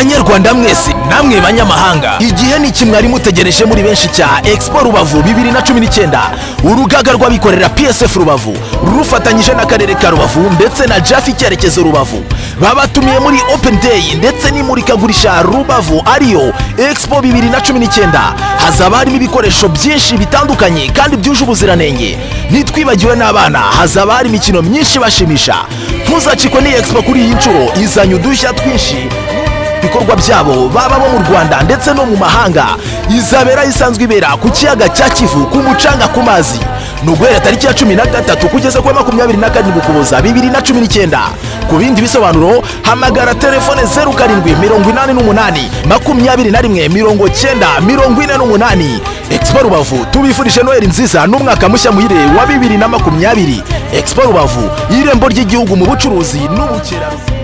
banyarwanda mwese namwe banyamahanga, igihe ni kimwe ari mutegereje muri benshi cya Expo Rubavu 2019. Urugaga rw'abikorera PSF Rubavu rufatanyije n'akarere ka Rubavu ndetse na Jafi cyerekezo Rubavu babatumiye muri Open Day ndetse n'imurikagurisha Rubavu ariyo Expo 2019. Hazaba harimo ibikoresho byinshi bitandukanye kandi byuje ubuziranenge. Nitwibagiwe n'abana, hazaba hari imikino myinshi bashimisha. Ntuzacikwe ni Expo kuri iyi nshuro, izanye udushya twinshi bikorwa byabo baba bo mu Rwanda ndetse no mu mahanga. Izabera isanzwe ibera ku kiyaga cya Kivu ku mucanga ku mazi, n'uguhera tariki ya 13 kugeza ku 27 Ukuboza 2019. Ku bindi bisobanuro hamagara telefone 0788 21 90 Expo Rubavu tubifurije Noheli nziza n'umwaka mushya muhire wa 2020. Expo Rubavu, irembo ry'igihugu mu bucuruzi n'ubukerarugendo.